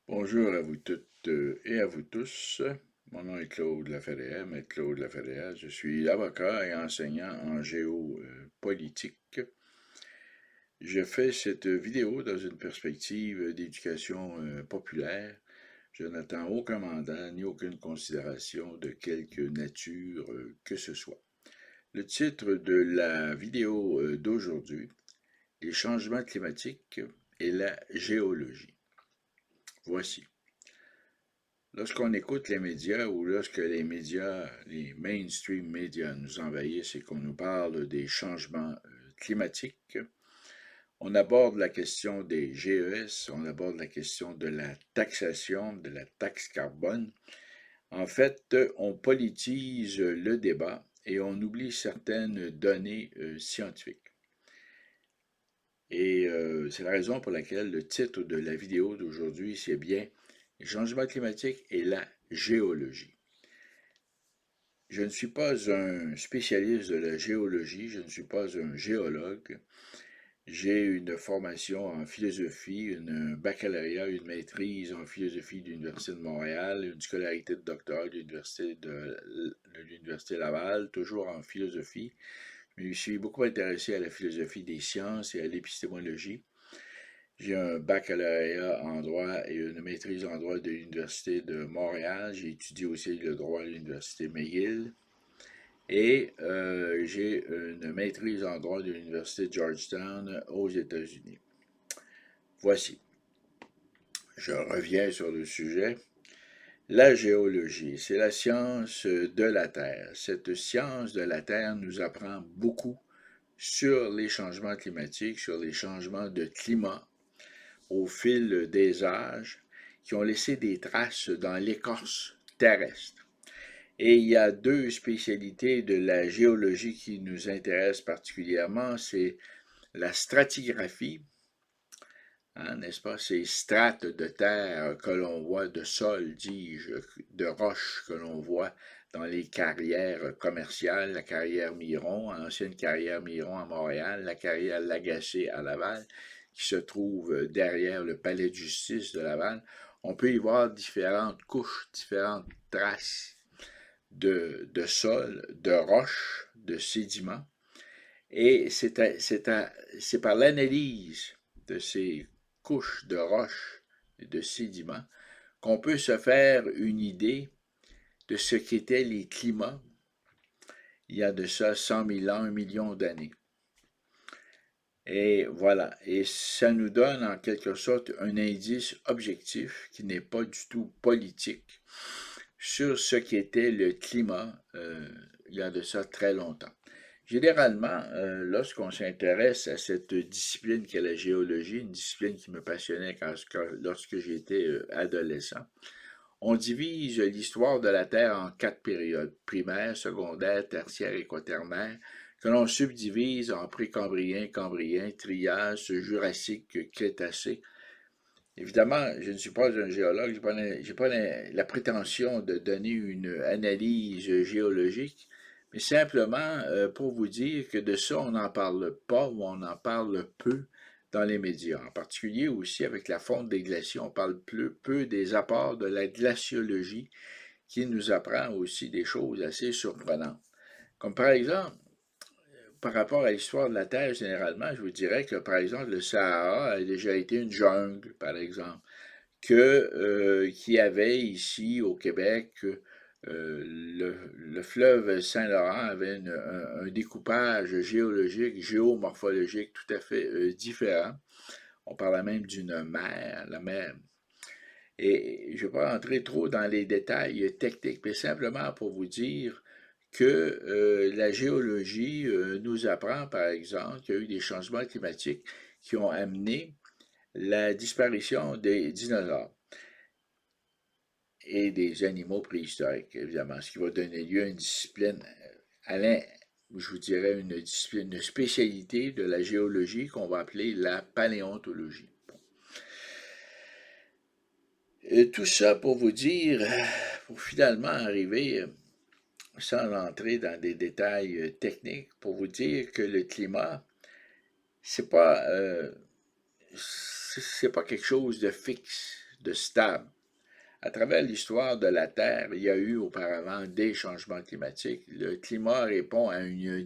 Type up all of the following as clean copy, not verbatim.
Bonjour à vous toutes et à vous tous. Mon nom est Claude Laferrière, maître Claude Laferrière. Je suis avocat et enseignant en géopolitique. Je fais cette vidéo dans une perspective d'éducation populaire. Je n'attends aucun mandat ni aucune considération de quelque nature que ce soit. Le titre de la vidéo d'aujourd'hui, les changements climatiques et la géologie. Voici. Lorsqu'on écoute les médias ou lorsque les médias, les mainstream médias nous envahissent et qu'on nous parle des changements climatiques, on aborde la question des GES, on aborde la question de la taxation, de la taxe carbone. En fait, on politise le débat et on oublie certaines données scientifiques. Et c'est la raison pour laquelle le titre de la vidéo d'aujourd'hui, c'est bien les changements climatiques et la géologie. Je ne suis pas un spécialiste de la géologie, je ne suis pas un géologue. J'ai une formation en philosophie, un baccalauréat, une maîtrise en philosophie de l'Université de Montréal, une scolarité de doctorat de l'Université Laval, toujours en philosophie. Je me suis beaucoup intéressé à la philosophie des sciences et à l'épistémologie. J'ai un baccalauréat en droit et une maîtrise en droit de l'Université de Montréal. J'ai étudié aussi le droit à l'Université McGill. Et j'ai une maîtrise en droit de l'Université de Georgetown aux États-Unis. Voici, je reviens sur le sujet. La géologie, c'est la science de la Terre. Cette science de la Terre nous apprend beaucoup sur les changements climatiques, sur les changements de climat au fil des âges qui ont laissé des traces dans l'écorce terrestre. Et il y a deux spécialités de la géologie qui nous intéressent particulièrement, c'est la stratigraphie, n'est-ce pas, ces strates de terre que l'on voit, de sol, dis-je, de roches que l'on voit dans les carrières commerciales, la carrière Miron, l'ancienne carrière Miron à Montréal, la carrière Lagacé à Laval, qui se trouve derrière le palais de justice de Laval. On peut y voir différentes couches, différentes traces de sol, de roches, de sédiments. Et c'est par l'analyse de ces couches de roches et de sédiments qu'on peut se faire une idée de ce qu'étaient les climats il y a de ça 100 000 ans, 1 million d'années. Et voilà, et ça nous donne en quelque sorte un indice objectif qui n'est pas du tout politique sur ce qu'était le climat il y a de ça très longtemps. Généralement, lorsqu'on s'intéresse à cette discipline qu'est la géologie, une discipline qui me passionnait lorsque j'étais adolescent, on divise l'histoire de la Terre en 4 périodes, primaire, secondaire, tertiaire et quaternaire, que l'on subdivise en précambrien, cambrien, trias, jurassique, crétacé. Évidemment, je ne suis pas un géologue, je n'ai pas la prétention de donner une analyse géologique, mais simplement pour vous dire que de ça, on n'en parle pas ou on en parle peu dans les médias. En particulier aussi avec la fonte des glaciers, on parle peu des apports de la glaciologie qui nous apprend aussi des choses assez surprenantes. Comme par exemple, par rapport à l'histoire de la Terre, généralement, je vous dirais que, par exemple, le Sahara a déjà été une jungle, par exemple qu'il y avait ici au Québec, le fleuve Saint-Laurent avait un découpage géologique, géomorphologique tout à fait différent. On parlait même d'une mer, la mer. Et je ne vais pas entrer trop dans les détails techniques, mais simplement pour vous dire que la géologie nous apprend, par exemple, qu'il y a eu des changements climatiques qui ont amené la disparition des dinosaures et des animaux préhistoriques, évidemment, ce qui va donner lieu à une discipline, je vous dirais une discipline, une spécialité de la géologie qu'on va appeler la paléontologie. Et tout ça pour vous dire, pour finalement arriver, sans entrer dans des détails techniques, pour vous dire que le climat, c'est pas, c'est pas quelque chose de fixe. de stable. À travers l'histoire de la Terre, il y a eu auparavant des changements climatiques. Le climat répond à euh,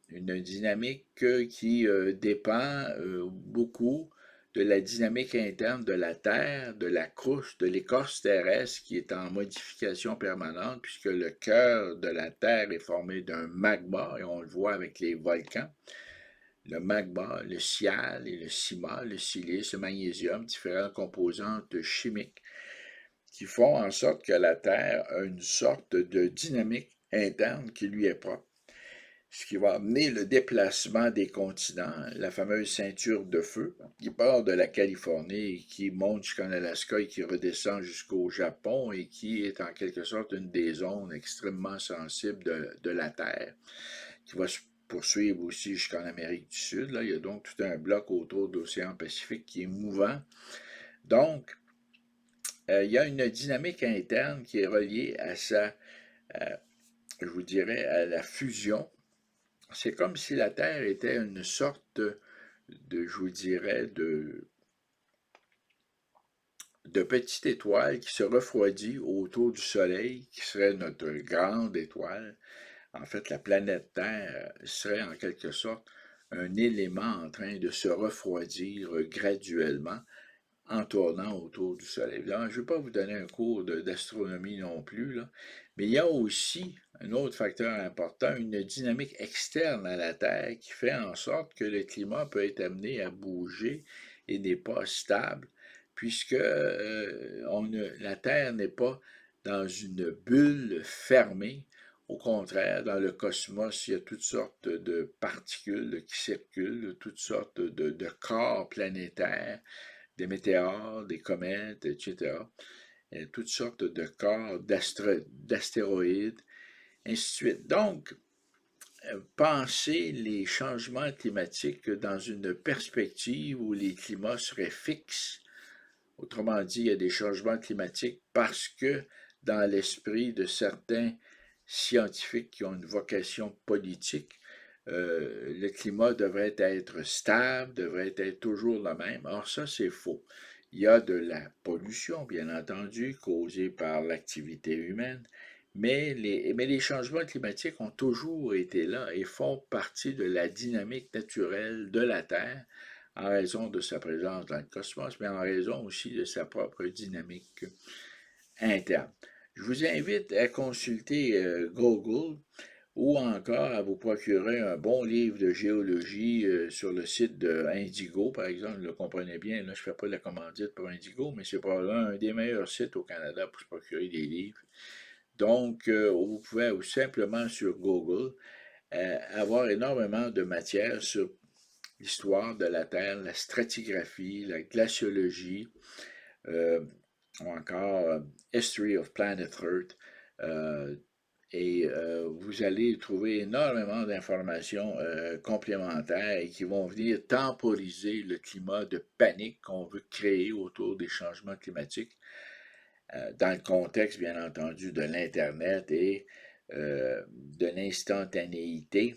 une dynamique qui dépend beaucoup de la dynamique interne de la Terre, de la couche, de l'écorce terrestre qui est en modification permanente puisque le cœur de la Terre est formé d'un magma et on le voit avec les volcans. Le magma, le sial et le cima, le silice, le magnésium, différentes composantes chimiques qui font en sorte que la Terre a une sorte de dynamique interne qui lui est propre, ce qui va amener le déplacement des continents, la fameuse ceinture de feu qui part de la Californie et qui monte jusqu'en Alaska et qui redescend jusqu'au Japon et qui est en quelque sorte une des zones extrêmement sensibles de la Terre, qui va se poursuivre aussi jusqu'en Amérique du Sud. Là, il y a donc tout un bloc autour de l'océan Pacifique qui est mouvant. Donc, il y a une dynamique interne qui est reliée à je vous dirais, à la fusion. C'est comme si la Terre était une sorte je vous dirais, de petite étoile qui se refroidit autour du Soleil, qui serait notre grande étoile. En fait, la planète Terre serait en quelque sorte un élément en train de se refroidir graduellement en tournant autour du Soleil. Là, je ne vais pas vous donner un cours d'astronomie non plus, là, mais il y a aussi un autre facteur important, une dynamique externe à la Terre qui fait en sorte que le climat peut être amené à bouger et n'est pas stable, puisque la Terre n'est pas dans une bulle fermée. Au contraire, dans le cosmos, il y a toutes sortes de particules qui circulent, toutes sortes de corps planétaires, des météores, des comètes, etc. Et toutes sortes de corps d'astéroïdes, ainsi de suite. Donc, pensez les changements climatiques dans une perspective où les climats seraient fixes. Autrement dit, il y a des changements climatiques parce que dans l'esprit de certains scientifiques qui ont une vocation politique, le climat devrait être stable, devrait être toujours le même. Or, ça, c'est faux. Il y a de la pollution, bien entendu, causée par l'activité humaine, mais les changements climatiques ont toujours été là et font partie de la dynamique naturelle de la Terre en raison de sa présence dans le cosmos, mais en raison aussi de sa propre dynamique interne. Je vous invite à consulter Google ou encore à vous procurer un bon livre de géologie sur le site de Indigo, par exemple. Le comprenez bien, là, je ne fais pas de la commandite pour Indigo, mais c'est probablement un des meilleurs sites au Canada pour se procurer des livres. Donc, vous pouvez ou simplement sur Google avoir énormément de matière sur l'histoire de la Terre, la stratigraphie, la glaciologie, euh, ou encore History of Planet Earth. Et vous allez trouver énormément d'informations complémentaires et qui vont venir temporiser le climat de panique qu'on veut créer autour des changements climatiques dans le contexte, bien entendu, de l'Internet et de l'instantanéité.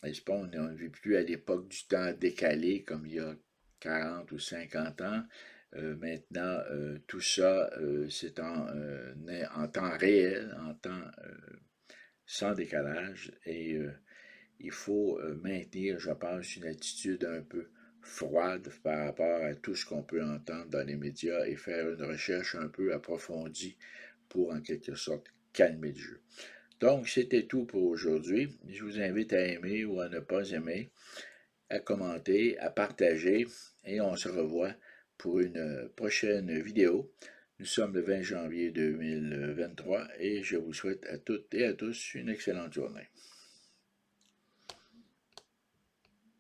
N'est-ce pas? On ne vit plus à l'époque du temps décalé comme il y a 40 ou 50 ans. Maintenant, tout ça, c'est en temps réel, en temps sans décalage. Et il faut maintenir, je pense, une attitude un peu froide par rapport à tout ce qu'on peut entendre dans les médias et faire une recherche un peu approfondie pour, en quelque sorte, calmer le jeu. Donc, c'était tout pour aujourd'hui. Je vous invite à aimer ou à ne pas aimer, à commenter, à partager et on se revoit pour une prochaine vidéo. Nous sommes le 20 janvier 2023 et je vous souhaite à toutes et à tous une excellente journée.